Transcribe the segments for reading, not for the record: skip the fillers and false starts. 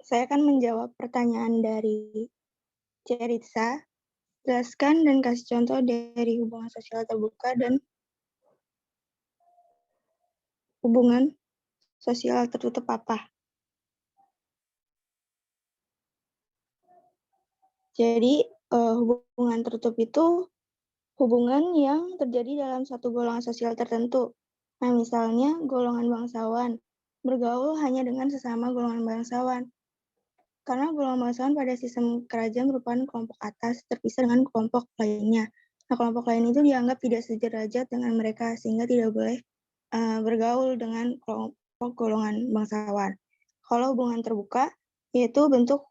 Saya akan menjawab pertanyaan dari Ceritza. Jelaskan dan kasih contoh dari hubungan sosial terbuka dan hubungan sosial tertutup apa? Jadi, hubungan tertutup itu hubungan yang terjadi dalam satu golongan sosial tertentu. Nah, misalnya golongan bangsawan, bergaul hanya dengan sesama golongan bangsawan. Karena golongan bangsawan pada sistem kerajaan merupakan kelompok atas terpisah dengan kelompok lainnya. Nah, kelompok lain itu dianggap tidak sederajat dengan mereka sehingga tidak boleh bergaul dengan kelompok golongan bangsawan. Kalau hubungan terbuka, yaitu bentuk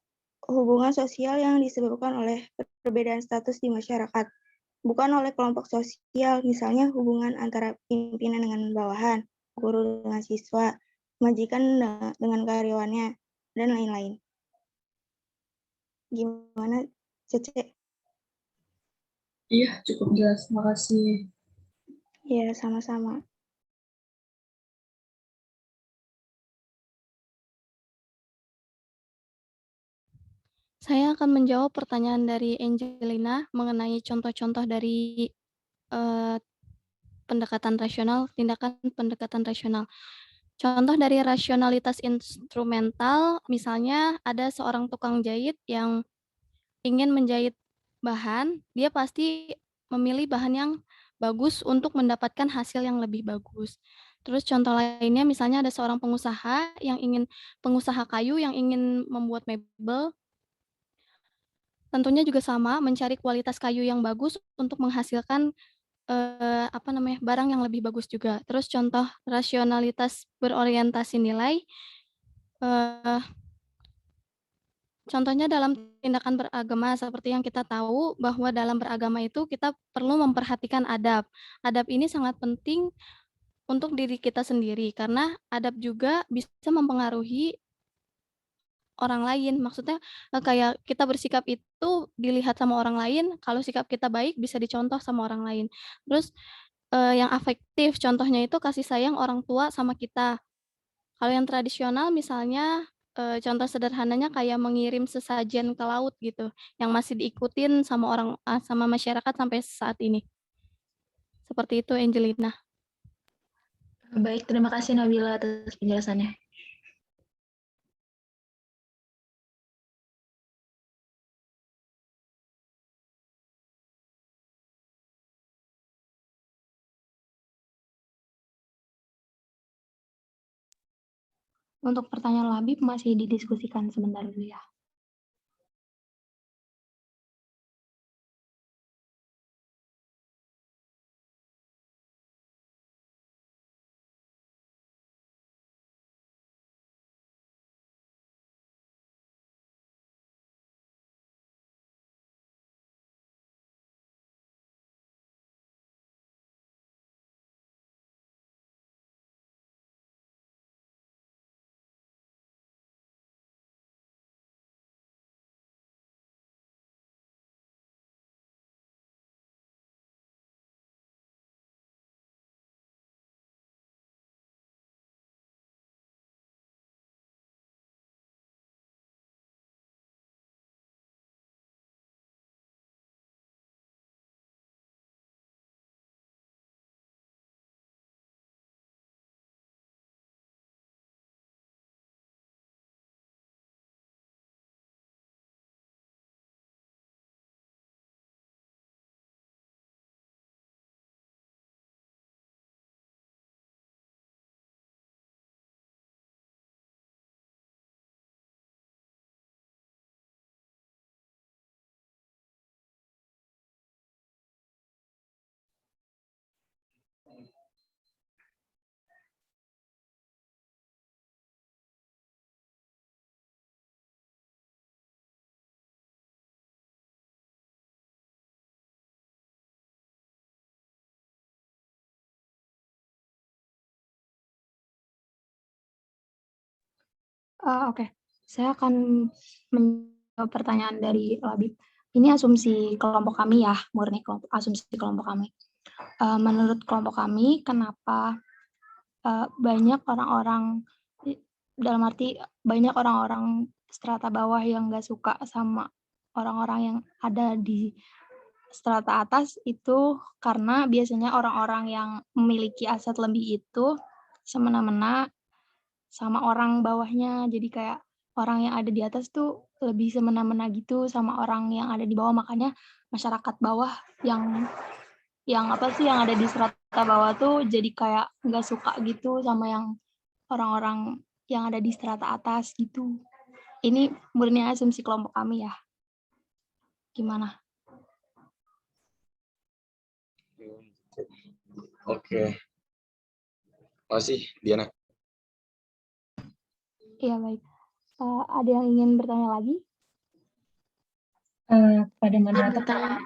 hubungan sosial yang disebabkan oleh perbedaan status di masyarakat, bukan oleh kelompok sosial, misalnya hubungan antara pimpinan dengan bawahan, guru dengan siswa, majikan dengan karyawannya, dan lain-lain. Gimana, Cece? Iya, cukup jelas. Makasih. Ya, sama-sama. Saya akan menjawab pertanyaan dari Angelina mengenai contoh-contoh dari pendekatan rasional, tindakan pendekatan rasional. Contoh dari rasionalitas instrumental, misalnya ada seorang tukang jahit yang ingin menjahit bahan, dia pasti memilih bahan yang bagus untuk mendapatkan hasil yang lebih bagus. Terus contoh lainnya misalnya ada seorang pengusaha kayu yang ingin membuat mebel, tentunya juga sama mencari kualitas kayu yang bagus untuk menghasilkan barang yang lebih bagus juga. Terus contoh rasionalitas berorientasi nilai, eh, contohnya dalam tindakan beragama seperti yang kita tahu bahwa dalam beragama itu kita perlu memperhatikan adab. Adab ini sangat penting untuk diri kita sendiri karena adab juga bisa mempengaruhi orang lain. Maksudnya kayak kita bersikap itu dilihat sama orang lain, kalau sikap kita baik bisa dicontoh sama orang lain. Terus yang afektif contohnya itu kasih sayang orang tua sama kita. Kalau yang tradisional misalnya, contoh sederhananya kayak mengirim sesajen ke laut gitu, yang masih diikutin sama masyarakat sampai saat ini. Seperti itu Angelina. Baik, terima kasih Nabila atas penjelasannya. Untuk pertanyaan Labib masih didiskusikan sebentar dulu ya. Oke, saya akan menjawab pertanyaan dari Labib. Ini asumsi kelompok kami ya, murni asumsi kelompok kami. Menurut kelompok kami, kenapa banyak orang-orang dalam arti banyak orang-orang strata bawah yang nggak suka sama orang-orang yang ada di strata atas itu karena biasanya orang-orang yang memiliki aset lebih itu semena-mena sama orang bawahnya. Jadi kayak orang yang ada di atas tuh lebih semena-mena gitu sama orang yang ada di bawah. Makanya masyarakat bawah yang yang ada di strata bawah tuh jadi kayak nggak suka gitu sama yang orang-orang yang ada di strata atas gitu. Ini murni asumsi kelompok kami ya. Gimana? Oke. Makasih, Diana. Iya baik. Ada yang ingin bertanya lagi? Pada moderator Bertanya.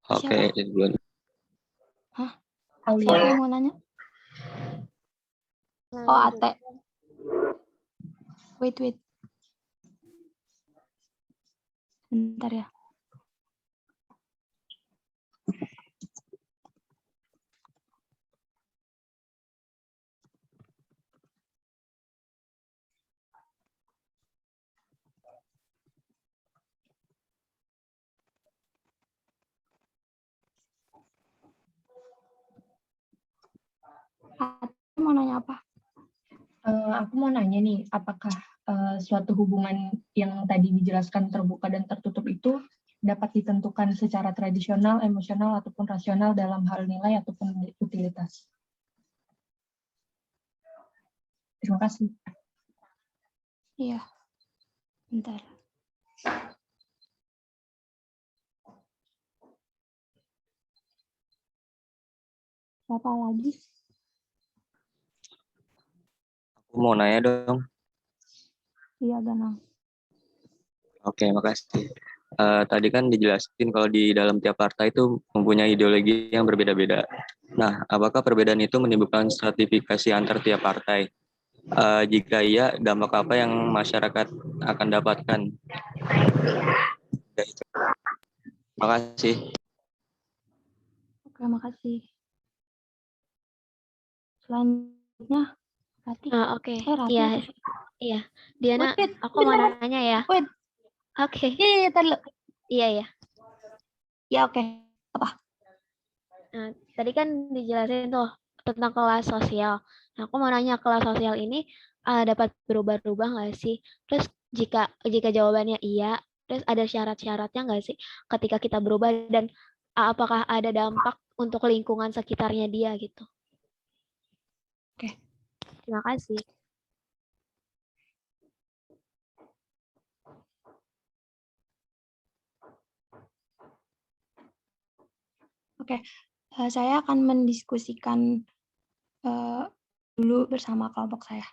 Oke, Siapa? itu duluan. Siapa yang mau nanya? Oh, Ate. Wait. Bentar ya. Ate mau nanya apa? Aku mau nanya nih, apakah suatu hubungan yang tadi dijelaskan terbuka dan tertutup itu dapat ditentukan secara tradisional, emosional, ataupun rasional dalam hal nilai ataupun utilitas? Terima kasih. Iya. Bentar. Siapa lagi? Aku mau nanya dong. Iya, Ganang. Oke, makasih. Tadi kan dijelasin kalau di dalam tiap partai itu mempunyai ideologi yang berbeda-beda. Nah, apakah perbedaan itu menimbulkan stratifikasi antar tiap partai? Jika iya, dampak apa yang masyarakat akan dapatkan? Ya, itu. Makasih. Oke, makasih. Selanjutnya, Rati. Oke. Rati Iya, apa sih? iya. Diana, Wait, aku mau nanya ya. Wait. Oke. Iya, tadi. Iya. Ya, oke. Apa? Nah, tadi kan dijelasin tuh tentang kelas sosial. Nah, aku mau nanya kelas sosial ini dapat berubah-ubah nggak sih? Terus jika jawabannya iya, terus ada syarat-syaratnya nggak sih ketika kita berubah dan apakah ada dampak untuk lingkungan sekitarnya dia gitu? Oke. Terima kasih. Oke. Saya akan mendiskusikan dulu bersama kelompok saya.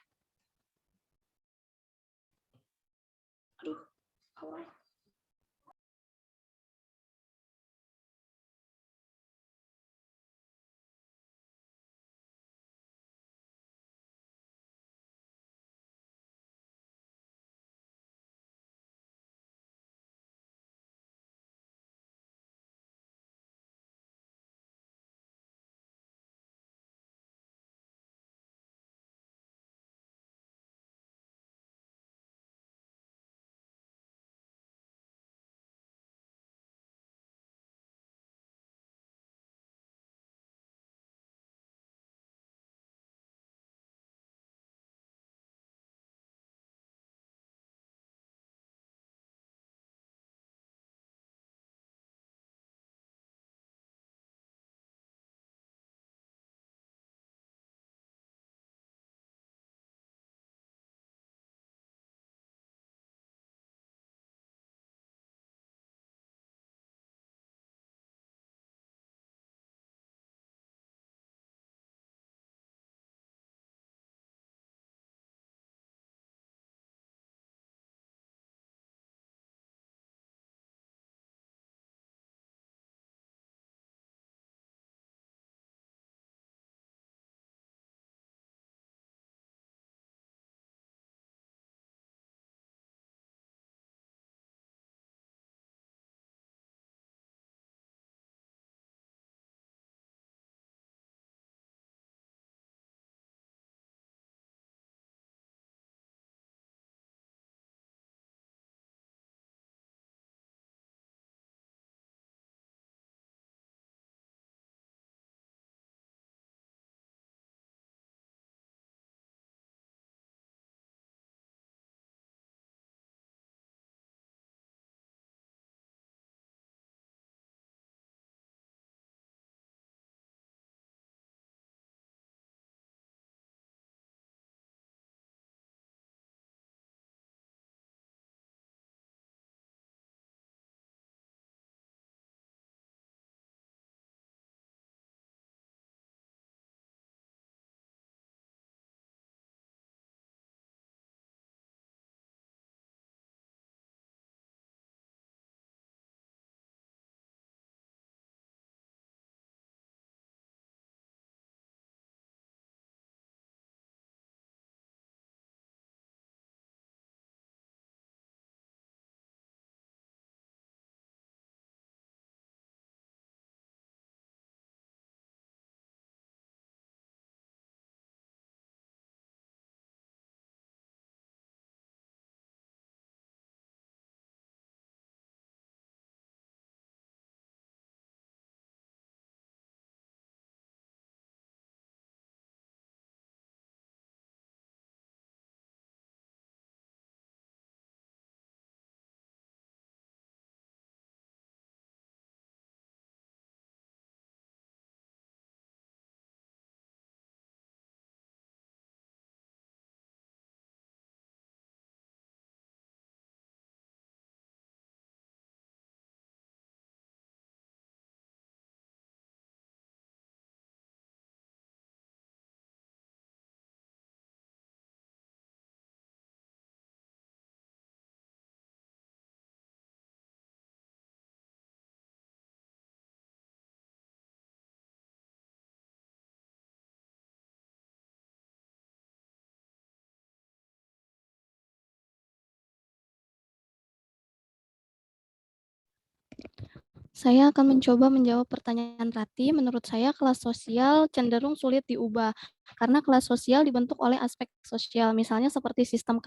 Saya akan mencoba menjawab pertanyaan Rati. Menurut saya kelas sosial cenderung sulit diubah karena kelas sosial dibentuk oleh aspek sosial, misalnya seperti sistem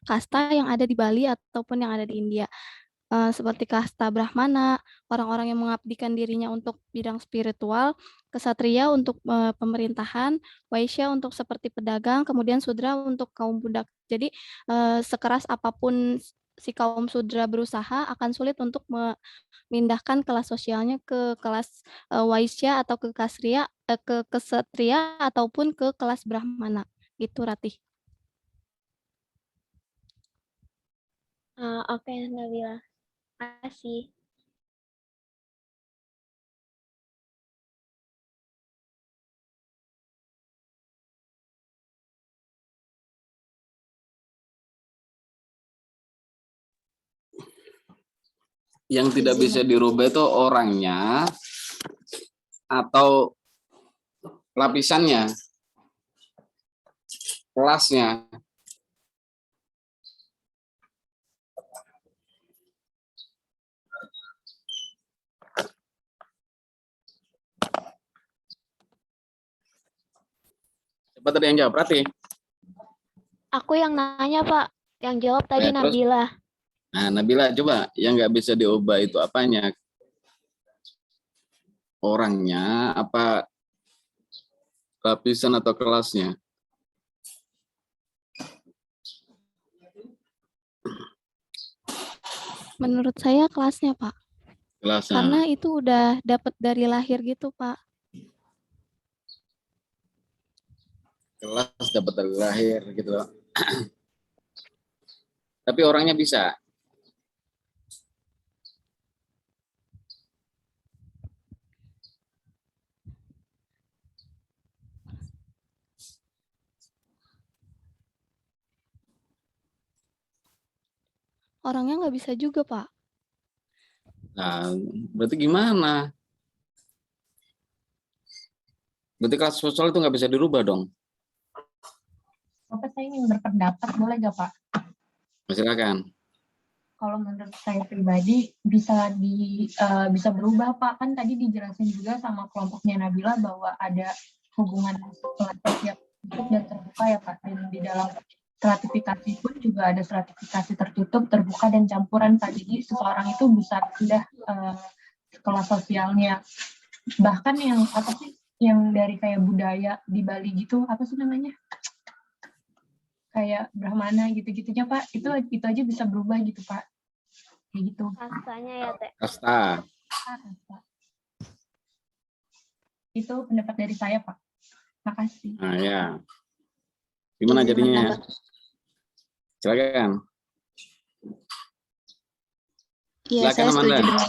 kasta yang ada di Bali ataupun yang ada di India. Seperti kasta Brahmana, orang-orang yang mengabdikan dirinya untuk bidang spiritual, kesatria untuk pemerintahan, waisya untuk seperti pedagang, kemudian sudra untuk kaum budak. Jadi sekeras apapun si kaum sudra berusaha akan sulit untuk memindahkan kelas sosialnya ke kelas waisya atau ke ke kesatria ataupun ke kelas Brahmana. Gitu Ratih. Oke, Nabila. Makasih. Yang tidak bisa dirubah itu orangnya atau lapisannya, kelasnya. Siapa tadi yang jawab? Rati? Aku yang nanya, Pak. Yang jawab tadi terus? Nabila. Nah, Nabila, coba yang nggak bisa diubah itu apanya? Orangnya, apa lapisan atau kelasnya? Menurut saya kelasnya, Pak. Kelasnya. Karena itu udah dapat dari lahir gitu, Pak. Kelas dapat dari lahir gitu loh. Tapi orangnya bisa. Orangnya nggak bisa juga, Pak. Nah, berarti gimana? Berarti kelas sosial itu nggak bisa dirubah dong? Bapak, saya ingin berpendapat, boleh nggak Pak? Silakan. Kalau menurut saya pribadi bisa berubah Pak. Kan tadi dijelasin juga sama kelompoknya Nabila bahwa ada hubungan sosial dan terbuka ya Pak. Dan di dalam stratifikasi pun juga ada stratifikasi tertutup, terbuka, dan campuran Pak. Jadi seseorang itu bisa pindah kelas sosialnya. Bahkan yang apa sih, yang dari kayak budaya di Bali gitu, apa sih namanya? Kayak Brahmana gitu-gitunya Pak, itu aja bisa berubah gitu Pak, kayak gitu. Kastanya ya, Teh. Kasta. Itu pendapat dari saya Pak. Makasih. Nah ya, gimana jadinya? Silakan. Iya, saya setuju dengan.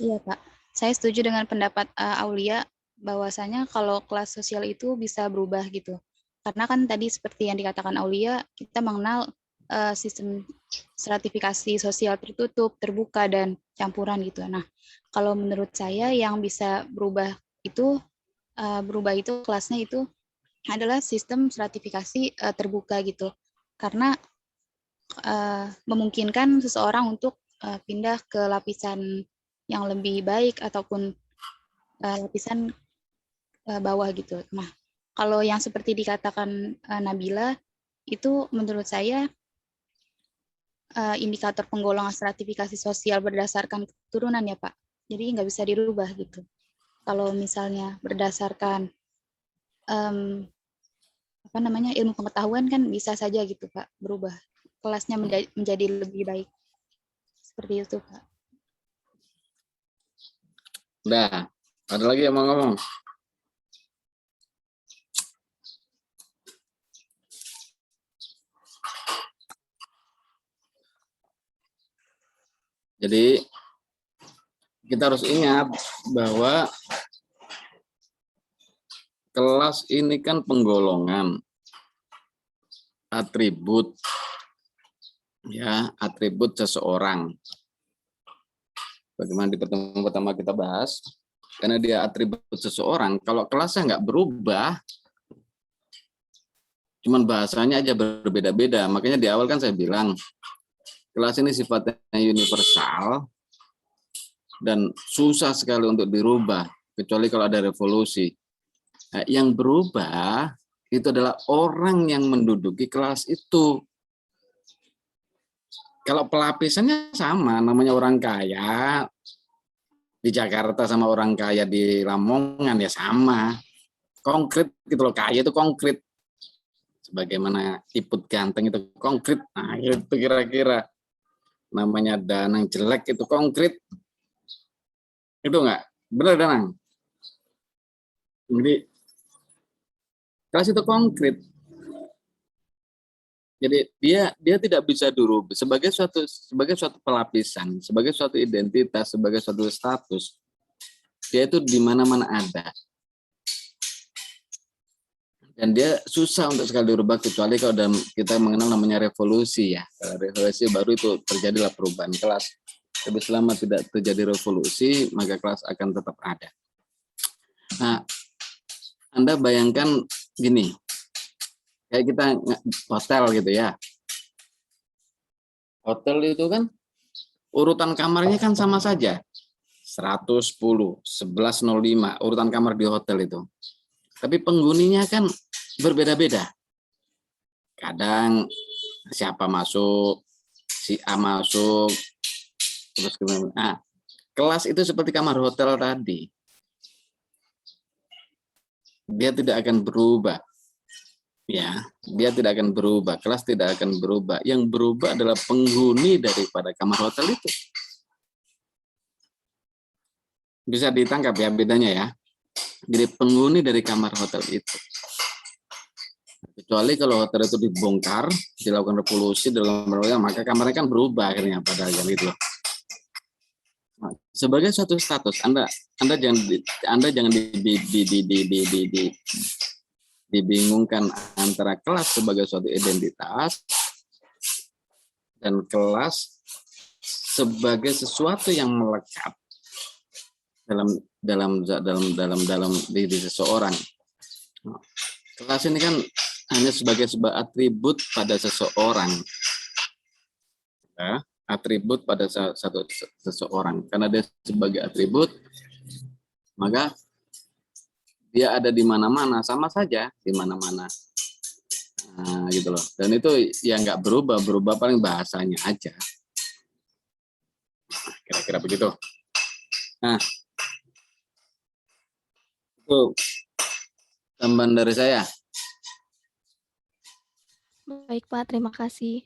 Iya Pak, saya setuju dengan pendapat Aulia bahwasanya kalau kelas sosial itu bisa berubah gitu. Karena kan tadi seperti yang dikatakan Aulia, kita mengenal sistem stratifikasi sosial tertutup, terbuka, dan campuran gitu. Nah, kalau menurut saya yang bisa berubah itu kelasnya itu adalah sistem stratifikasi terbuka gitu. Karena memungkinkan seseorang untuk pindah ke lapisan yang lebih baik ataupun lapisan bawah gitu. Nah, kalau yang seperti dikatakan Nabila, itu menurut saya indikator penggolongan stratifikasi sosial berdasarkan keturunan ya Pak. Jadi nggak bisa dirubah gitu. Kalau misalnya berdasarkan ilmu pengetahuan kan bisa saja gitu Pak berubah. Kelasnya menjadi lebih baik. Seperti itu Pak. Udah, ada lagi yang mau ngomong? Jadi kita harus ingat bahwa kelas ini kan penggolongan atribut, ya, atribut seseorang. Bagaimana di pertemuan pertama kita bahas, karena dia atribut seseorang, kalau kelasnya nggak berubah, cuman bahasanya aja berbeda-beda. Makanya di awal kan saya bilang, kelas ini sifatnya universal, dan susah sekali untuk dirubah, kecuali kalau ada revolusi. Nah, yang berubah itu adalah orang yang menduduki kelas itu. Kalau pelapisannya sama, namanya orang kaya di Jakarta sama orang kaya di Lamongan ya sama. Konkret gitu loh, kaya itu konkret. Sebagaimana Iput ganteng itu konkret. Nah, itu kira-kira namanya Danang jelek itu konkret. Itu enggak? Benar Danang? Jadi kelas itu konkret. Jadi dia tidak bisa dirubah sebagai suatu pelapisan, sebagai suatu identitas, sebagai suatu status. Dia itu di mana-mana ada. Dan dia susah untuk sekali dirubah kecuali kalau kita mengenal namanya revolusi ya. Kalau revolusi baru itu terjadilah perubahan kelas. Tapi selama tidak terjadi revolusi, maka kelas akan tetap ada. Nah, Anda bayangkan gini, kayak kita hotel gitu ya. Hotel itu kan urutan kamarnya kan sama saja. 110, 1105, urutan kamar di hotel itu. Tapi penghuninya kan berbeda-beda. Kadang siapa masuk, si A masuk, terus gimana. Nah, kelas itu seperti kamar hotel tadi. Dia tidak akan berubah. Ya, dia tidak akan berubah. Kelas tidak akan berubah. Yang berubah adalah penghuni daripada kamar hotel itu. Bisa ditangkap ya bedanya ya. Jadi penghuni dari kamar hotel itu. Kecuali kalau hotel itu dibongkar, dilakukan revolusi dalam maka kamarnya kan berubah akhirnya pada gitu loh. Nah, sebagai suatu status, Anda jangan dibingungkan antara kelas sebagai suatu identitas dan kelas sebagai sesuatu yang melekat dalam diri seseorang. Nah, kelas ini kan hanya sebagai sebuah atribut pada seseorang, ya, atribut pada seseorang. Karena dia sebagai atribut, maka dia ada di mana-mana, sama saja di mana-mana. Nah, gitu loh. Dan itu yang nggak berubah paling bahasanya aja. Kira-kira begitu. Nah, itu tambahan dari saya. Baik Pak, terima kasih.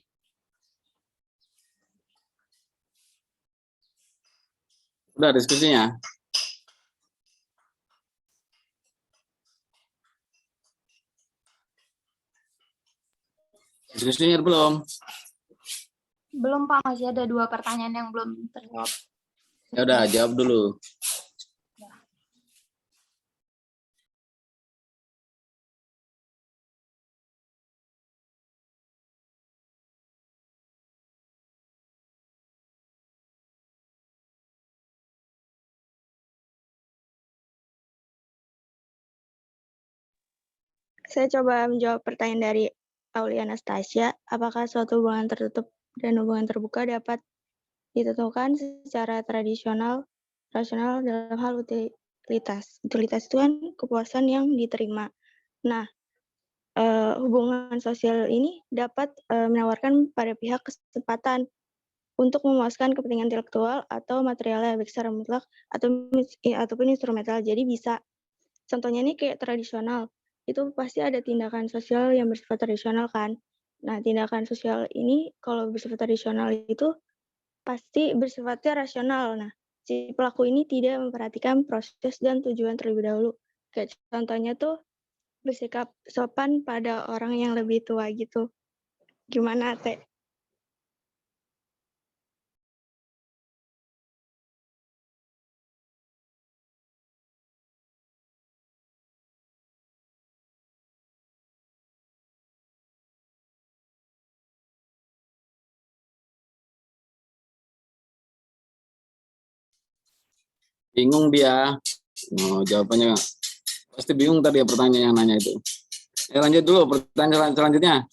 Udah diskusinya. Diskusinya belum? Belum Pak, masih ada 2 pertanyaan yang belum terjawab. Ya udah, jawab dulu. Saya coba menjawab pertanyaan dari Aulia Anastasia. Apakah suatu hubungan tertutup dan hubungan terbuka dapat ditentukan secara tradisional, rasional dalam hal utilitas? Utilitas itu kan kepuasan yang diterima. Nah, hubungan sosial ini dapat menawarkan pada pihak kesempatan untuk memuaskan kepentingan intelektual atau materialnya, baik secara mutlak ataupun instrumental. Jadi bisa, contohnya ini kayak tradisional, itu pasti ada tindakan sosial yang bersifat tradisional kan. Nah, tindakan sosial ini kalau bersifat tradisional itu pasti bersifatnya rasional. Nah, si pelaku ini tidak memperhatikan proses dan tujuan terlebih dahulu. Kayak contohnya tuh bersikap sopan pada orang yang lebih tua gitu. Gimana, Teh? Bingung dia. Oh, jawabannya pasti bingung tadi ya pertanyaan yang nanya itu. Lanjut dulu pertanyaan selanjutnya.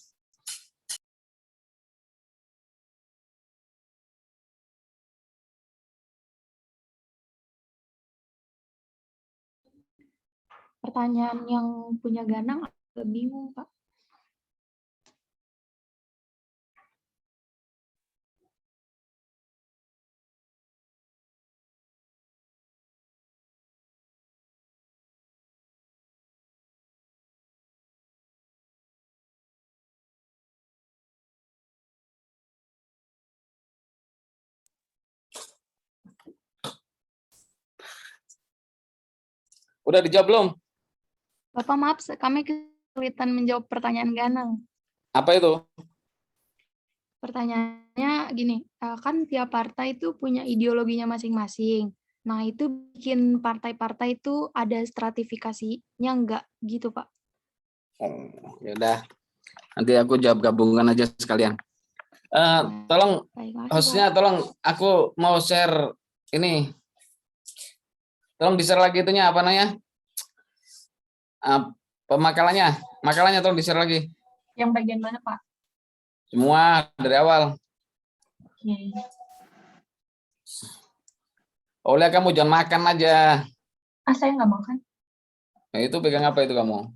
Pertanyaan yang punya Ganang agak bingung, Pak. Udah dijawab belum? Bapak maaf, kami kesulitan menjawab pertanyaan Ganang. Apa itu? Pertanyaannya gini, kan tiap partai itu punya ideologinya masing-masing. Nah, itu bikin partai-partai itu ada stratifikasinya enggak gitu, Pak? Oh, ya udah. Nanti aku jawab gabungan aja sekalian. Tolong Baik, makasih, hostnya, Pak. tolong aku mau share ini. Tolong di-share lagi itunya apa namanya? Pemakalannya, makalahnya tolong di-share lagi. Yang bagian mana, Pak? Semua dari awal. Oke. Oleh kamu jangan makan aja. Saya nggak makan. Nah, itu pegang apa itu kamu?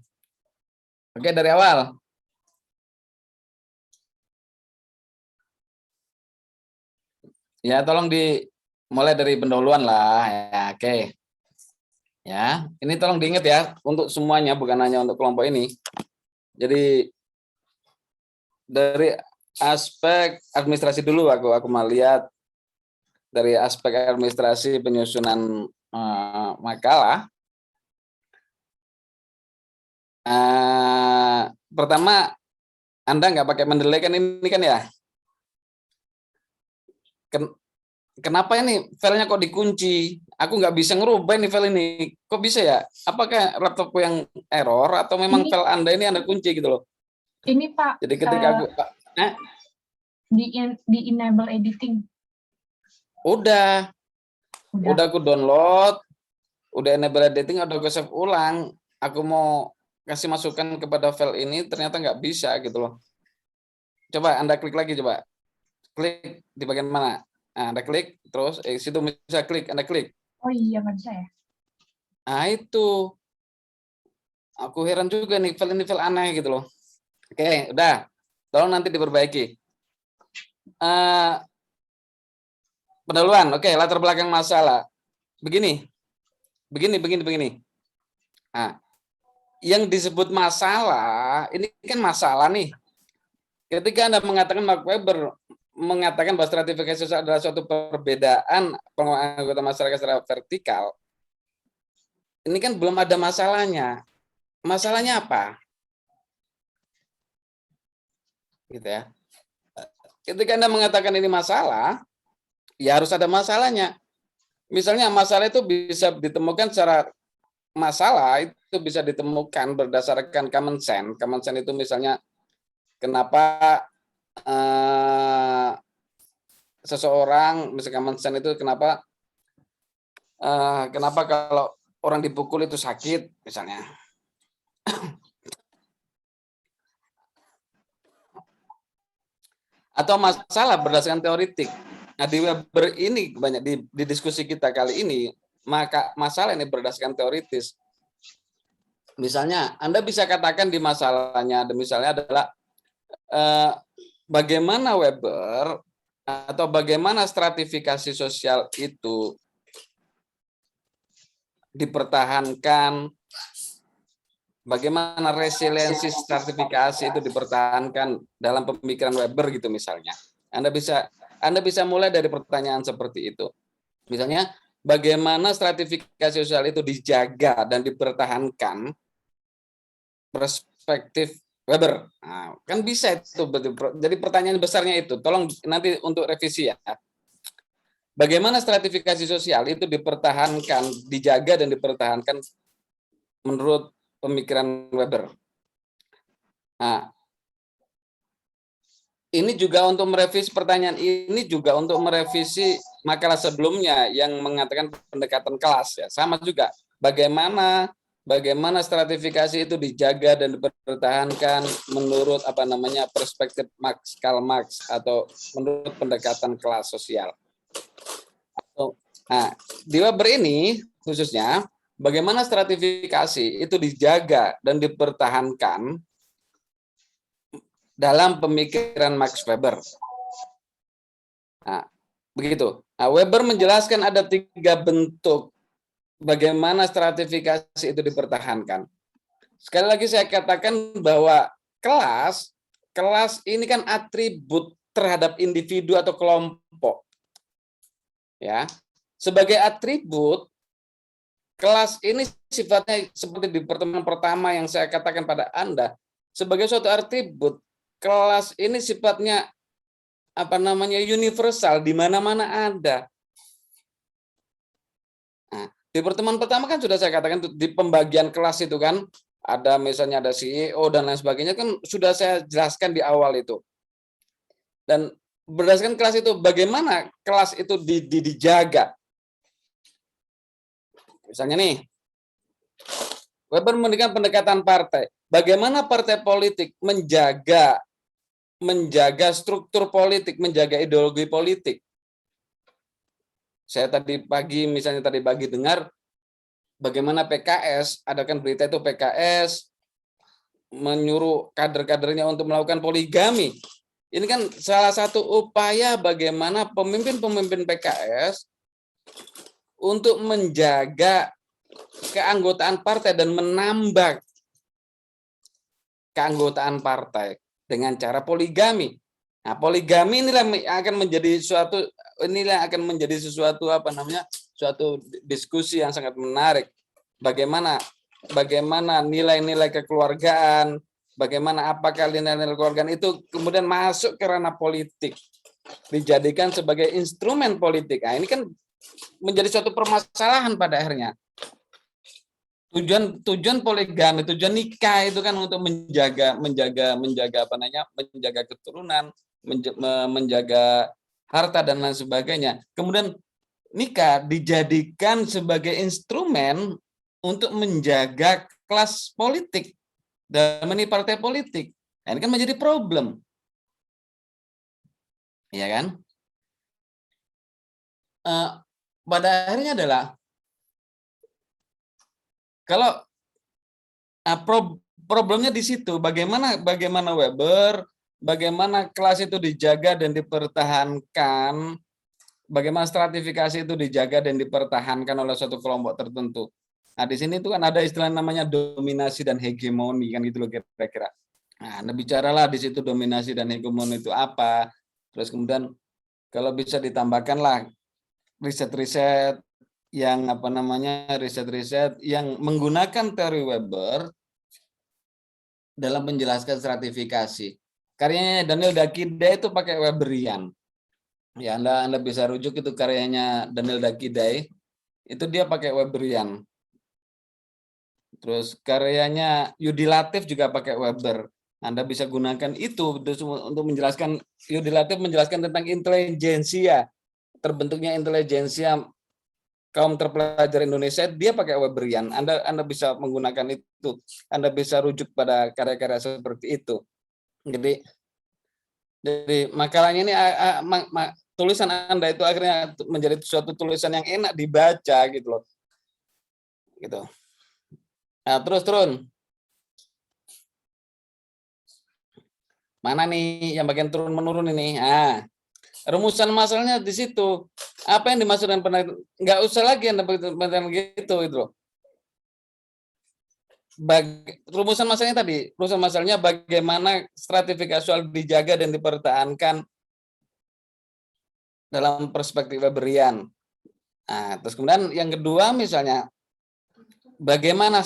Oke, dari awal. Ya, tolong mulai dari pendahuluan lah. Ya, oke. Ya, ini tolong diingat ya untuk semuanya, bukan hanya untuk kelompok ini. Jadi dari aspek administrasi dulu aku mau lihat dari aspek administrasi penyusunan makalah. Pertama, Anda nggak pakai Mendeley kan ini kan ya? Kenapa ini filenya kok dikunci? Aku nggak bisa ngerubah ini file ini. Kok bisa ya? Apakah laptopku yang error atau memang file Anda ini Anda kunci gitu loh? Ini Pak. Jadi ketika aku di enable editing. Udah aku download, udah enable editing, udah aku save ulang. Aku mau kasih masukan kepada file ini, ternyata nggak bisa gitu loh. Coba Anda klik lagi, coba. Klik di bagian mana? Nah, Anda klik, terus situ bisa klik, Anda klik. Oh iya, nggak bisa ya? Nah itu. Aku heran juga nih, file ini file aneh gitu loh. Oke, udah. Tolong nanti diperbaiki. Pendahuluan, oke, latar belakang masalah. Begini. Nah, yang disebut masalah, ini kan masalah nih. Ketika Anda mengatakan Mark Weber mengatakan bahwa stratifikasi sosial adalah suatu perbedaan penguasaan anggota masyarakat secara vertikal, ini kan belum ada masalahnya. Masalahnya apa? Gitu ya. Ketika Anda mengatakan ini masalah, ya harus ada masalahnya. Misalnya masalah itu bisa ditemukan secara masalah itu bisa ditemukan berdasarkan common sense. Common sense itu misalnya kenapa seseorang, misalnya common sense itu kenapa kalau orang dipukul itu sakit misalnya. Atau masalah berdasarkan teoritik. Nah, di Weber ini banyak di diskusi kita kali ini, maka masalah ini berdasarkan teoritis. Misalnya, Anda bisa katakan di masalahnya, misalnya adalah bagaimana Weber atau bagaimana stratifikasi sosial itu dipertahankan, bagaimana resiliensi stratifikasi itu dipertahankan dalam pemikiran Weber gitu misalnya. Anda bisa mulai dari pertanyaan seperti itu. Misalnya, bagaimana stratifikasi sosial itu dijaga dan dipertahankan perspektif Weber. Nah, kan bisa itu. Jadi pertanyaan besarnya itu. Tolong nanti untuk revisi ya. Bagaimana stratifikasi sosial itu dipertahankan, dijaga dan dipertahankan menurut pemikiran Weber. Nah, ini juga untuk merevisi pertanyaan ini juga untuk merevisi makalah sebelumnya yang mengatakan pendekatan kelas ya. Sama juga. Bagaimana stratifikasi itu dijaga dan dipertahankan menurut perspektif Karl Marx atau menurut pendekatan kelas sosial. Nah, di Weber ini khususnya bagaimana stratifikasi itu dijaga dan dipertahankan dalam pemikiran Max Weber. Nah, begitu. Nah, Weber menjelaskan ada 3 bentuk bagaimana stratifikasi itu dipertahankan. Sekali lagi saya katakan bahwa kelas ini kan atribut terhadap individu atau kelompok. Ya. Sebagai atribut, kelas ini sifatnya seperti di pertemuan pertama yang saya katakan pada Anda, sebagai suatu atribut, kelas ini sifatnya universal, di mana-mana ada. Nah, di pertemuan pertama kan sudah saya katakan di pembagian kelas itu kan ada misalnya ada CEO dan lain sebagainya kan sudah saya jelaskan di awal itu. Dan berdasarkan kelas itu bagaimana kelas itu dijaga. Misalnya nih, Weber memberikan pendekatan partai. Bagaimana partai politik menjaga struktur politik, menjaga ideologi politik. Saya tadi pagi dengar bagaimana PKS, adakan berita itu PKS menyuruh kader-kadernya untuk melakukan poligami. Ini kan salah satu upaya bagaimana pemimpin-pemimpin PKS untuk menjaga keanggotaan partai dan menambah keanggotaan partai dengan cara poligami. Nah, poligami inilah akan menjadi suatu suatu diskusi yang sangat menarik. Bagaimana nilai-nilai kekeluargaan, bagaimana apakah nilai-nilai kekeluargaan itu kemudian masuk ke ranah politik, dijadikan sebagai instrumen politik. Nah, ini kan menjadi suatu permasalahan pada akhirnya. Tujuan poligami, tujuan nikah itu kan untuk menjaga keturunan, menjaga harta dan lain sebagainya. Kemudian nikah dijadikan sebagai instrumen untuk menjaga kelas politik dan partai politik. Nah, ini kan menjadi problem. Ya kan? Pada akhirnya adalah kalau problemnya di situ, bagaimana Weber, bagaimana kelas itu dijaga dan dipertahankan, bagaimana stratifikasi itu dijaga dan dipertahankan oleh suatu kelompok tertentu. Nah, di sini itu kan ada istilah namanya dominasi dan hegemoni kan gitu loh kira-kira. Nah, bicaralah di situ dominasi dan hegemoni itu apa. Terus kemudian kalau bisa ditambahkanlah riset-riset yang riset-riset yang menggunakan teori Weber dalam menjelaskan stratifikasi. Karyanya Daniel Dakidai itu pakai Weberian. Ya, Anda bisa rujuk itu karyanya Daniel Dakidai. Itu dia pakai Weberian. Terus karyanya Yudi Latif juga pakai Weber. Anda bisa gunakan itu untuk menjelaskan, Yudi Latif menjelaskan tentang intelijensia, terbentuknya intelijensia kaum terpelajar Indonesia, dia pakai Weberian. Anda bisa menggunakan itu. Anda bisa rujuk pada karya-karya seperti itu. Jadi makalahnya ini tulisan Anda itu akhirnya menjadi suatu tulisan yang enak dibaca gitu loh. Gitu. Nah, terus turun. Mana nih yang bagian turun menurun ini? Nah, rumusan masalahnya di situ. Apa yang dimaksud dengan nggak usah lagi Anda penelitian gitu loh. Rumusan masalahnya tadi, rumusan masalahnya bagaimana stratifikasi soal dijaga dan dipertahankan dalam perspektif Weberian. Nah, terus kemudian yang kedua misalnya bagaimana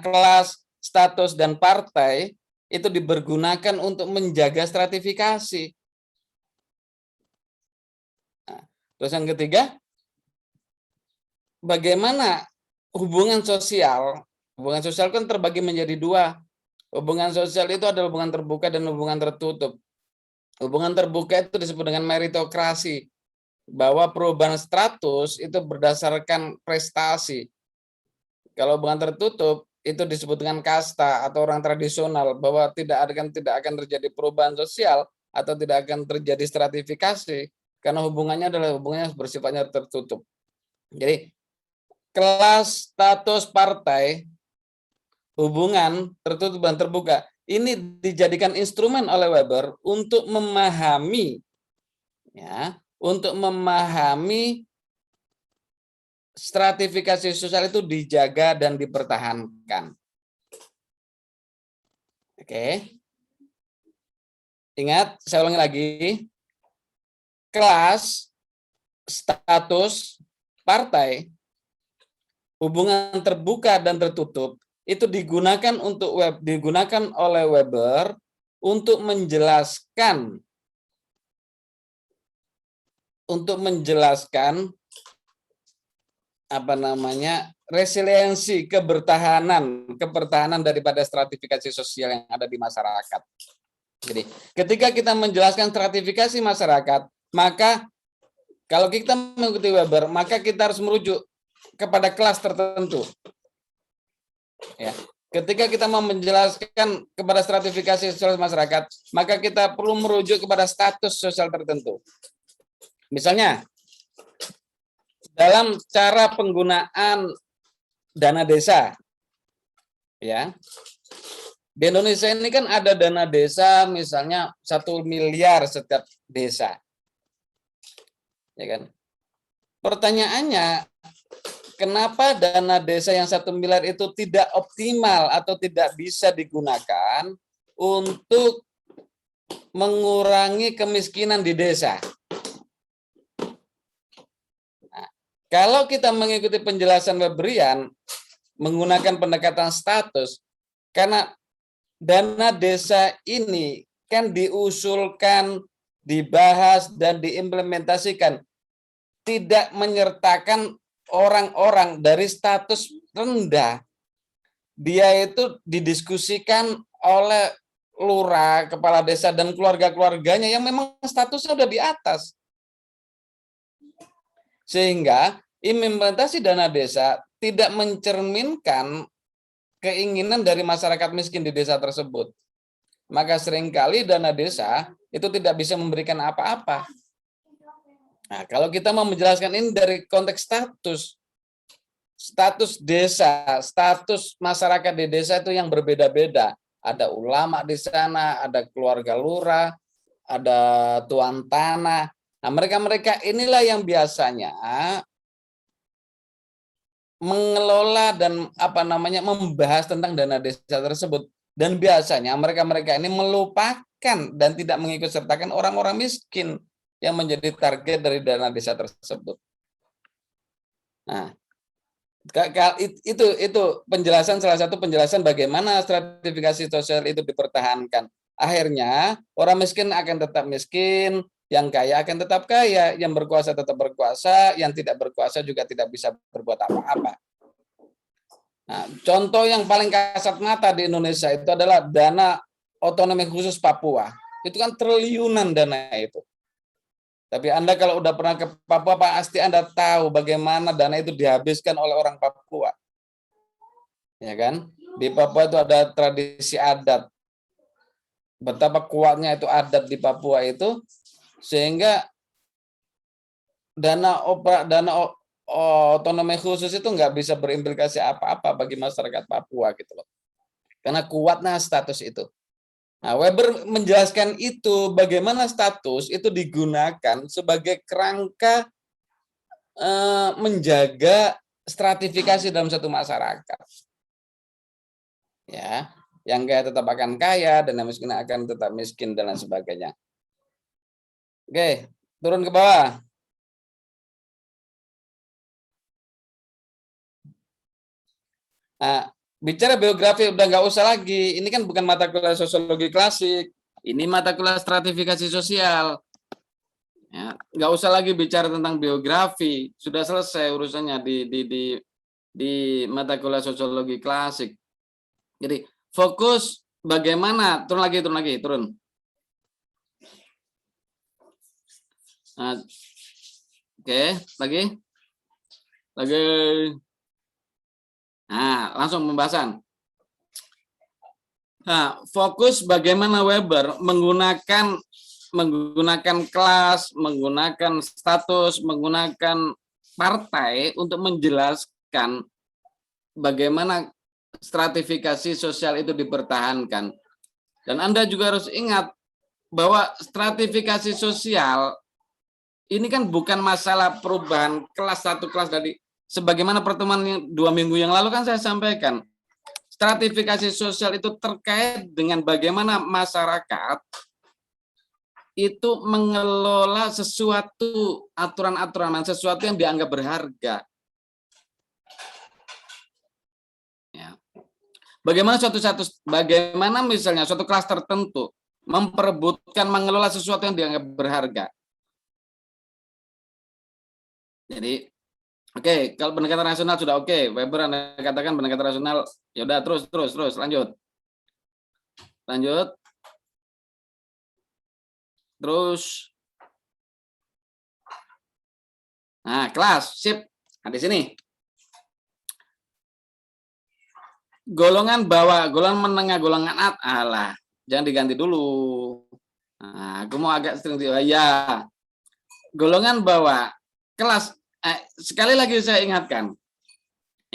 kelas, status dan partai itu dipergunakan untuk menjaga stratifikasi. Nah, terus yang ketiga, bagaimana hubungan sosial kan terbagi menjadi 2. Hubungan sosial itu adalah hubungan terbuka dan hubungan tertutup. Hubungan terbuka itu disebut dengan meritokrasi, bahwa perubahan status itu berdasarkan prestasi. Kalau hubungan tertutup itu disebut dengan kasta atau orang tradisional, bahwa tidak akan terjadi perubahan sosial atau tidak akan terjadi stratifikasi karena hubungannya bersifat tertutup. Jadi kelas status partai, hubungan tertutup dan terbuka, ini dijadikan instrumen oleh Weber untuk memahami, ya, untuk memahami stratifikasi sosial itu dijaga dan dipertahankan. Oke. Ingat, saya ulangi lagi. Kelas, status, partai, hubungan terbuka dan tertutup itu digunakan oleh Weber untuk menjelaskan resiliensi kebertahanan daripada stratifikasi sosial yang ada di masyarakat. Jadi, ketika kita menjelaskan stratifikasi masyarakat, maka kalau kita mengikuti Weber, maka kita harus merujuk kepada kelas tertentu. Ya. Ketika kita mau menjelaskan kepada stratifikasi sosial masyarakat, maka kita perlu merujuk kepada status sosial tertentu. Misalnya, dalam cara penggunaan dana desa, ya, di Indonesia ini kan ada dana desa misalnya 1 miliar setiap desa, ya kan? Pertanyaannya, kenapa dana desa yang 1 miliar itu tidak optimal atau tidak bisa digunakan untuk mengurangi kemiskinan di desa? Nah, kalau kita mengikuti penjelasan Weberian menggunakan pendekatan status, karena dana desa ini kan diusulkan, dibahas, dan diimplementasikan tidak menyertakan orang-orang dari status rendah. Dia itu didiskusikan oleh lurah, kepala desa, dan keluarga-keluarganya yang memang statusnya udah di atas. Sehingga implementasi dana desa tidak mencerminkan keinginan dari masyarakat miskin di desa tersebut. Maka seringkali dana desa itu tidak bisa memberikan apa-apa. Nah, kalau kita mau menjelaskan ini dari konteks status desa, status masyarakat di desa itu yang berbeda-beda. Ada ulama di sana, ada keluarga lurah, ada tuan tanah. Nah, mereka-mereka inilah yang biasanya mengelola dan membahas tentang dana desa tersebut, dan biasanya mereka ini melupakan dan tidak mengikut sertakan orang-orang miskin yang menjadi target dari dana desa tersebut. Nah, itu penjelasan, salah satu penjelasan bagaimana stratifikasi sosial itu dipertahankan. Akhirnya orang miskin akan tetap miskin, yang kaya akan tetap kaya, yang berkuasa tetap berkuasa, yang tidak berkuasa juga tidak bisa berbuat apa-apa. Nah, contoh yang paling kasat mata di Indonesia itu adalah dana otonomi khusus Papua. Itu kan triliunan dana itu. Tapi Anda kalau udah pernah ke Papua, pasti Anda tahu bagaimana dana itu dihabiskan oleh orang Papua. Ya kan? Di Papua itu ada tradisi adat. Betapa kuatnya itu adat di Papua itu, sehingga dana otonomi khusus itu nggak bisa berimplikasi apa-apa bagi masyarakat Papua gitu loh. Karena kuatnya status itu. Nah, Weber menjelaskan itu bagaimana status itu digunakan sebagai kerangka menjaga stratifikasi dalam satu masyarakat. Ya, yang kaya tetap akan kaya dan yang miskin akan tetap miskin dan lain sebagainya. Oke, turun ke bawah. Nah, bicara biografi udah nggak usah lagi. Ini kan bukan mata kuliah sosiologi klasik. Ini mata kuliah stratifikasi sosial. Ya, nggak usah lagi bicara tentang biografi. Sudah selesai urusannya di mata kuliah sosiologi klasik. Jadi fokus bagaimana, turun lagi. Nah, oke, lagi. Nah, langsung pembahasan. Nah, fokus bagaimana Weber menggunakan kelas, menggunakan status, menggunakan partai untuk menjelaskan mengingatkan bagaimana stratifikasi sosial itu dipertahankan. Dan Anda juga harus ingat bahwa stratifikasi sosial ini kan bukan masalah perubahan kelas satu kelas dari sebagaimana pertemuan 2 minggu yang lalu kan saya sampaikan. Stratifikasi sosial itu terkait dengan bagaimana masyarakat itu mengelola sesuatu aturan-aturan, sesuatu yang dianggap berharga. Ya. Bagaimana misalnya suatu kelas tertentu memperebutkan mengelola sesuatu yang dianggap berharga. Jadi, oke, kalau pendekatan rasional sudah oke. Weber Anda katakan pendekatan rasional, ya udah terus, lanjut. Terus, nah kelas, sip. Nah di sini, golongan bawah, golongan menengah, golongan atas, jangan diganti dulu. Nah, aku mau agak sering ya. Golongan bawah, kelas. Sekali lagi saya ingatkan,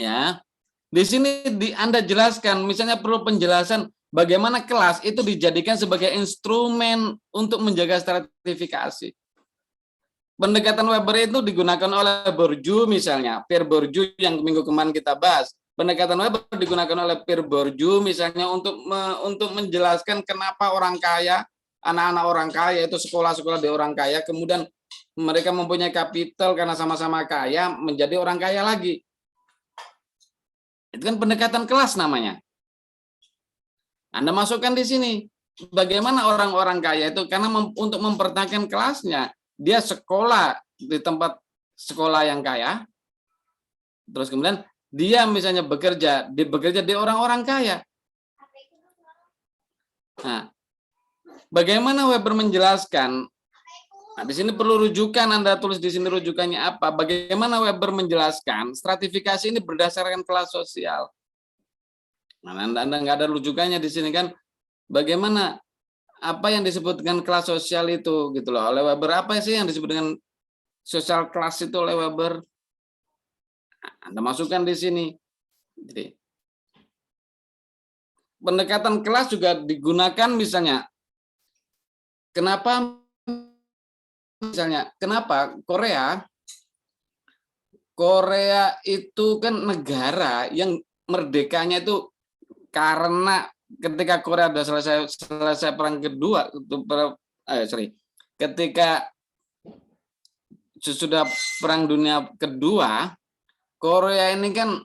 ya. Di sini Anda jelaskan, misalnya perlu penjelasan bagaimana kelas itu dijadikan sebagai instrumen untuk menjaga stratifikasi. Pendekatan Weber itu digunakan oleh Bourdieu misalnya, Pierre Bourdieu yang minggu kemarin kita bahas. Pendekatan Weber digunakan oleh Pierre Bourdieu misalnya untuk menjelaskan kenapa orang kaya, anak-anak orang kaya itu sekolah-sekolah di orang kaya, kemudian mereka mempunyai kapital karena sama-sama kaya menjadi orang kaya lagi. Itu kan pendekatan kelas namanya. Anda masukkan di sini. Bagaimana orang-orang kaya itu karena untuk mempertahankan kelasnya, dia sekolah di tempat sekolah yang kaya. Terus kemudian dia misalnya bekerja di orang-orang kaya. Nah, bagaimana Weber menjelaskan? Nah, di sini perlu rujukan, Anda tulis di sini rujukannya apa? Bagaimana Weber menjelaskan stratifikasi ini berdasarkan kelas sosial. Nah, Anda nggak ada rujukannya di sini kan? Bagaimana apa yang disebut dengan kelas sosial itu gitu loh oleh Weber, apa sih yang disebut dengan sosial kelas itu oleh Weber? Nah, Anda masukkan di sini. Jadi, pendekatan kelas juga digunakan misalnya. Kenapa Korea itu kan negara yang merdekanya itu karena ketika Korea sudah selesai perang kedua, ketika sesudah perang dunia kedua, Korea ini kan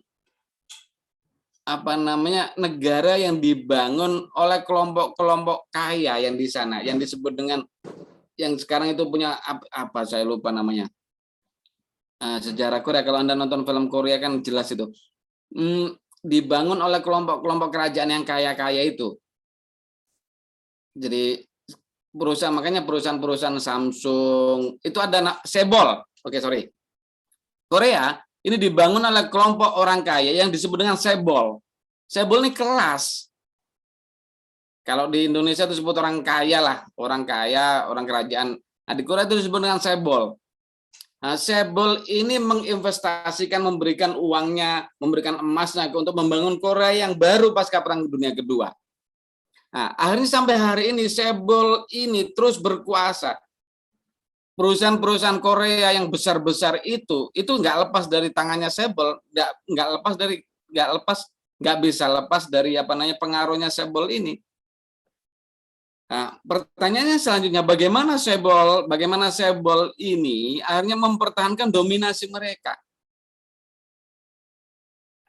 negara yang dibangun oleh kelompok-kelompok kaya yang di sana, yang disebut dengan yang sekarang itu punya apa saya lupa namanya. Sejarah Korea, kalau Anda nonton film Korea kan jelas itu. Dibangun oleh kelompok-kelompok kerajaan yang kaya-kaya itu. Jadi makanya perusahaan-perusahaan Samsung itu ada Sebol. Korea ini dibangun oleh kelompok orang kaya yang disebut dengan Sebol. Sebol ini kelas. Kalau di Indonesia itu disebut orang kaya lah, orang kaya, orang kerajaan. Nah, di Korea itu disebut dengan Sebol. Nah, Sebol ini menginvestasikan, memberikan uangnya, memberikan emasnya untuk membangun Korea yang baru pasca Perang Dunia Kedua. Nah, akhirnya sampai hari ini Sebol ini terus berkuasa. Perusahaan-perusahaan Korea yang besar-besar itu nggak lepas dari tangannya Sebol, nggak bisa lepas dari pengaruhnya Sebol ini. Nah, pertanyaannya selanjutnya, bagaimana Sebol ini akhirnya mempertahankan dominasi mereka?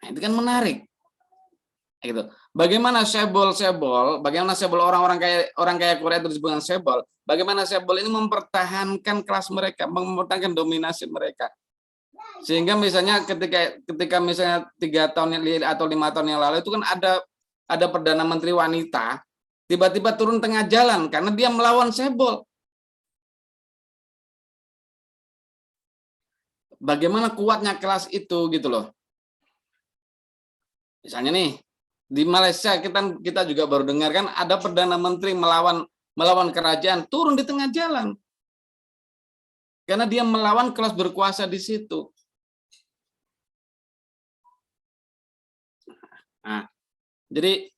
Nah, itu kan menarik. Gitu. Bagaimana Sebol orang kaya Korea itu disebut dengan Sebol? Bagaimana Sebol ini mempertahankan kelas mereka, mempertahankan dominasi mereka? Sehingga misalnya ketika misalnya 3 tahun atau 5 tahun yang lalu itu kan ada perdana menteri wanita tiba-tiba turun tengah jalan karena dia melawan Sebol. Bagaimana kuatnya kelas itu gitu loh. Misalnya nih di Malaysia kita juga baru dengar kan ada perdana menteri melawan kerajaan turun di tengah jalan. Karena dia melawan kelas berkuasa di situ. Nah, jadi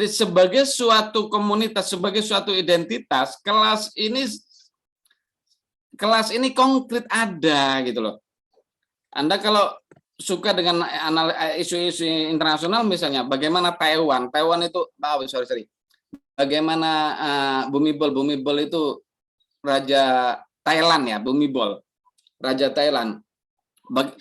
sebagai suatu komunitas, sebagai suatu identitas, kelas ini konkret ada gitu loh. Anda kalau suka dengan isu-isu internasional misalnya, bagaimana Taiwan itu, bagaimana Bhumibol itu Raja Thailand ya, Bhumibol, Raja Thailand.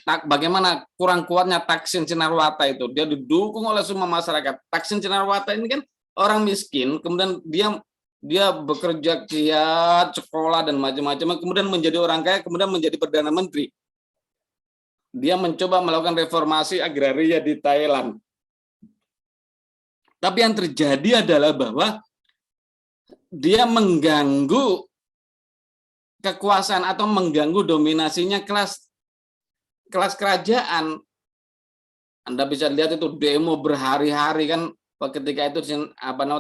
Bagaimana kurang kuatnya Thaksin Shinawatra itu, dia didukung oleh semua masyarakat. Thaksin Shinawatra ini kan orang miskin, kemudian dia bekerja giat, sekolah dan macam-macam, kemudian menjadi orang kaya, kemudian menjadi perdana menteri. Dia mencoba melakukan reformasi agraria di Thailand. Tapi yang terjadi adalah bahwa dia mengganggu kekuasaan atau mengganggu dominasinya kelas kerajaan. Anda bisa lihat itu demo berhari-hari kan, ketika itu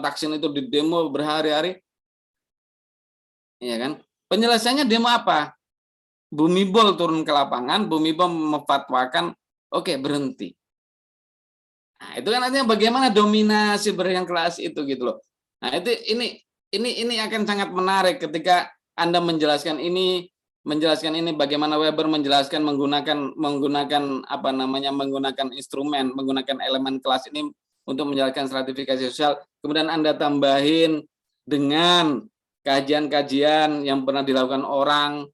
Thaksin itu di demo berhari-hari. Ya kan? Penyelesaiannya demo apa? Bhumibol turun ke lapangan, Bhumibol memfatwakan, oke, berhenti. Nah, itu kan artinya bagaimana dominasi yang kelas itu gitu loh. Nah, itu ini akan sangat menarik ketika Anda menjelaskan ini bagaimana Weber menjelaskan menggunakan instrumen, menggunakan elemen kelas ini untuk menjelaskan stratifikasi sosial. Kemudian Anda tambahin dengan kajian-kajian yang pernah dilakukan orang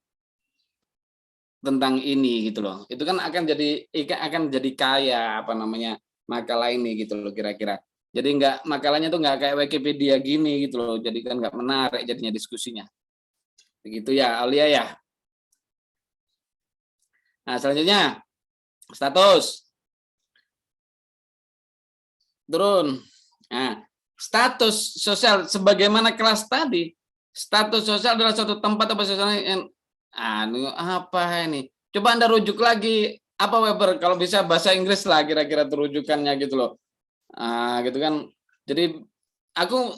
tentang ini gitu loh. Itu kan akan jadi kaya makalah ini gitu loh kira-kira. Jadi makalahnya tuh nggak kayak Wikipedia gini gitu loh. Jadi kan nggak menarik jadinya diskusinya. Begitu ya, Aulia ya. Nah, selanjutnya status. Turun. Nah, status sosial sebagaimana kelas tadi. Status sosial adalah suatu tempat atau sosial yang apa ini? Coba Anda rujuk lagi apa Weber, kalau bisa bahasa Inggris lah kira-kira terujukannya gitu loh. Gitu kan. Jadi aku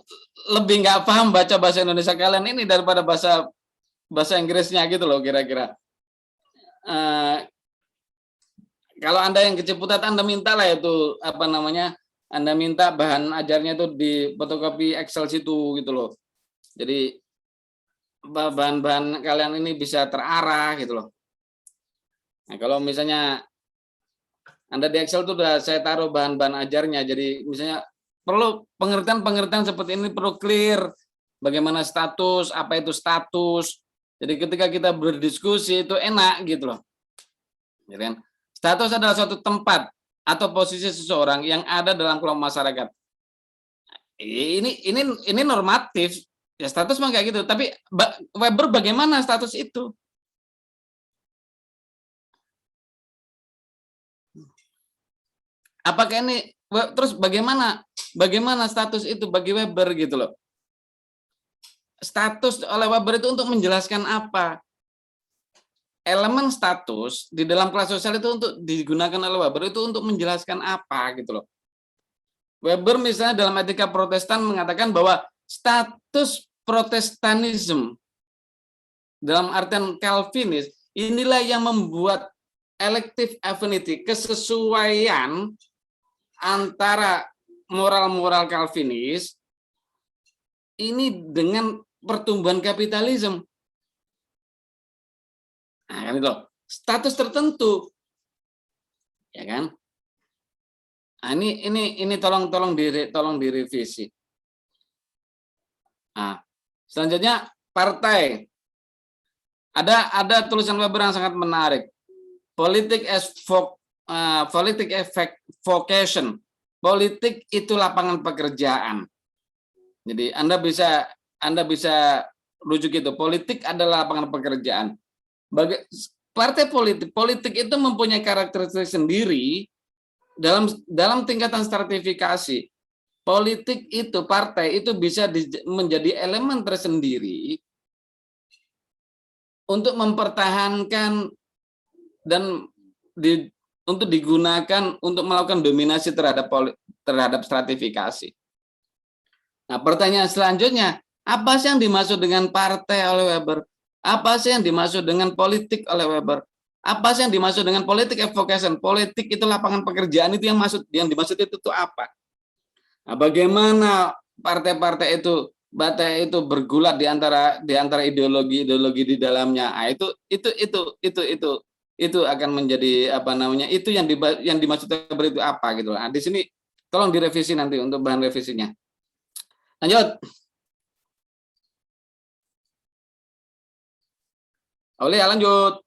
lebih nggak paham baca bahasa Indonesia kalian ini daripada bahasa Inggrisnya gitu loh kira-kira. Kalau Anda yang keciputat, Anda minta lah itu Anda minta bahan ajarnya itu di fotokopi Excel situ gitu loh. Jadi bahan-bahan kalian ini bisa terarah gitu loh. Nah, kalau misalnya Anda di Excel itu udah saya taruh bahan-bahan ajarnya, jadi misalnya perlu pengertian seperti ini perlu clear. Bagaimana status, apa itu status. Jadi ketika kita berdiskusi itu enak gitu loh. Gitu kan? Status adalah suatu tempat atau posisi seseorang yang ada dalam kelompok masyarakat. Ini normatif. Ya status mah kayak gitu, tapi Weber bagaimana status itu? Apakah ini terus bagaimana status itu bagi Weber gitu loh? Status oleh Weber itu untuk menjelaskan apa? Elemen status di dalam kelas sosial itu untuk digunakan oleh Weber itu untuk menjelaskan apa gitu loh. Weber misalnya dalam Etika Protestan mengatakan bahwa status Protestanisme dalam artian Calvinis inilah yang membuat elective affinity, kesesuaian antara moral-moral Calvinis ini dengan pertumbuhan kapitalisme. Nah, kan itu status tertentu, ya kan? Nah, ini tolong direvisi. Nah, selanjutnya partai. Ada tulisan Weber yang sangat menarik. Politik as vocation. Politik itu lapangan pekerjaan. Jadi Anda bisa rujuk itu. Politik adalah lapangan pekerjaan. Partai politik itu mempunyai karakteristik sendiri dalam tingkatan stratifikasi. Politik itu, partai itu bisa menjadi elemen tersendiri untuk mempertahankan dan untuk digunakan untuk melakukan dominasi terhadap stratifikasi. Nah, pertanyaan selanjutnya, apa sih yang dimaksud dengan partai oleh Weber? Apa sih yang dimaksud dengan politik oleh Weber? Apa sih yang dimaksud dengan politik advocation? Politik itu lapangan pekerjaan, itu yang dimaksud itu tuh apa? Nah, bagaimana partai-partai itu bergulat di antara ideologi di dalamnya. Nah, itu akan menjadi apa namanya? Itu yang dimaksud itu apa gitu. Nah, di sini tolong direvisi nanti untuk bahan revisinya. Lanjut. Aulia, lanjut.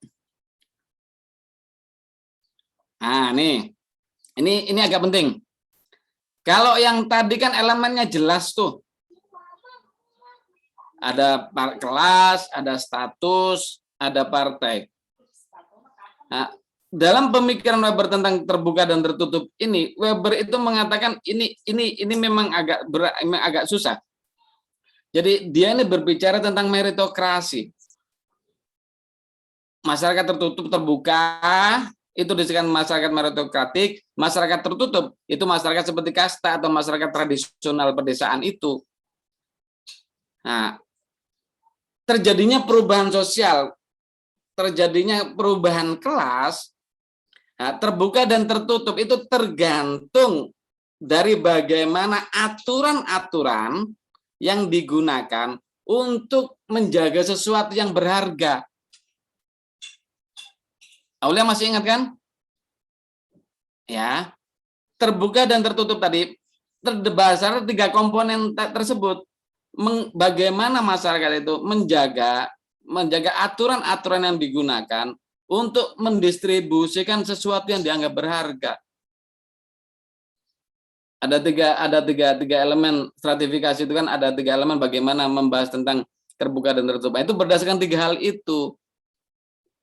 Nah, ini agak penting. Kalau yang tadi kan elemennya jelas tuh. Ada kelas, ada status, ada partai. Nah, dalam pemikiran Weber tentang terbuka dan tertutup ini, Weber itu mengatakan ini memang agak susah. Jadi dia ini berbicara tentang meritokrasi. Masyarakat tertutup terbuka itu disebutkan masyarakat meritokratik, masyarakat tertutup itu masyarakat seperti kasta atau masyarakat tradisional pedesaan itu. Nah, terjadinya perubahan sosial, terjadinya perubahan kelas, nah, terbuka dan tertutup itu tergantung dari bagaimana aturan-aturan yang digunakan untuk menjaga sesuatu yang berharga. Aulia masih ingat kan? Ya, terbuka dan tertutup tadi berdasar 3 komponen tersebut. Bagaimana masyarakat itu menjaga aturan-aturan yang digunakan untuk mendistribusikan sesuatu yang dianggap berharga. Ada tiga elemen stratifikasi itu kan, ada 3 elemen bagaimana membahas tentang terbuka dan tertutup. Itu berdasarkan 3 hal itu.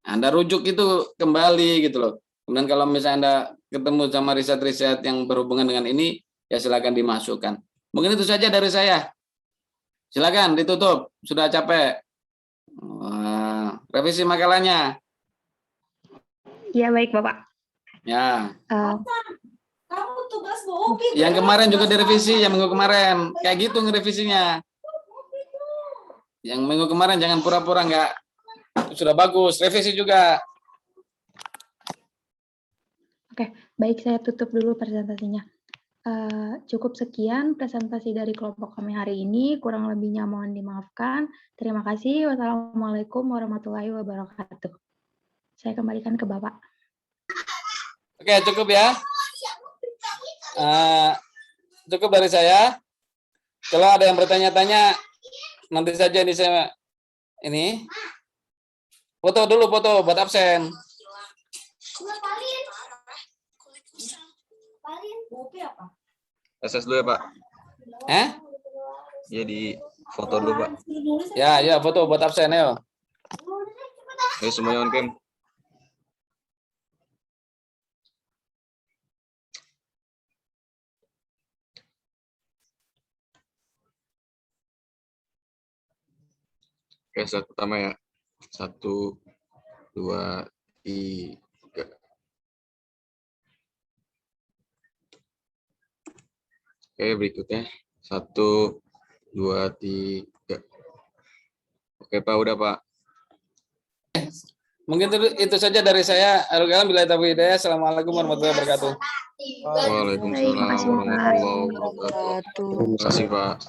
Anda rujuk itu kembali gitu loh. Kemudian kalau misalnya Anda ketemu sama riset-riset yang berhubungan dengan ini, ya silakan dimasukkan. Mungkin itu saja dari saya. Silakan ditutup. Sudah capek. Wah, revisi makalahnya. Ya baik Bapak. Ya. Kamu tugas bukit. Yang kemarin juga direvisi, yang minggu kemarin. Kayak gitu ngerevisinya. Yang minggu kemarin jangan pura-pura enggak. Sudah bagus, revisi juga. Oke, baik, saya tutup dulu presentasinya. Cukup sekian presentasi dari kelompok kami hari ini. Kurang lebihnya mohon dimaafkan. Terima kasih. Wassalamualaikum warahmatullahi wabarakatuh. Saya kembalikan ke Bapak. Oke, cukup ya. Cukup dari saya. Kalau ada yang bertanya-tanya, nanti saja ini saya foto dulu, foto buat absen. SS dulu ya Pak. Iya di foto dulu Pak. Ya foto buat absen ayo. Ayo semuanya on cam. Oke, slide pertama ya. 1, 2, 3. Oke, berikutnya 1, 2, 3. Oke Pak, udah Pak. Mungkin itu saja dari saya. Assalamualaikum warahmatullahi wabarakatuh. Waalaikumsalam warahmatullahi wabarakatuh. Terima kasih Pak.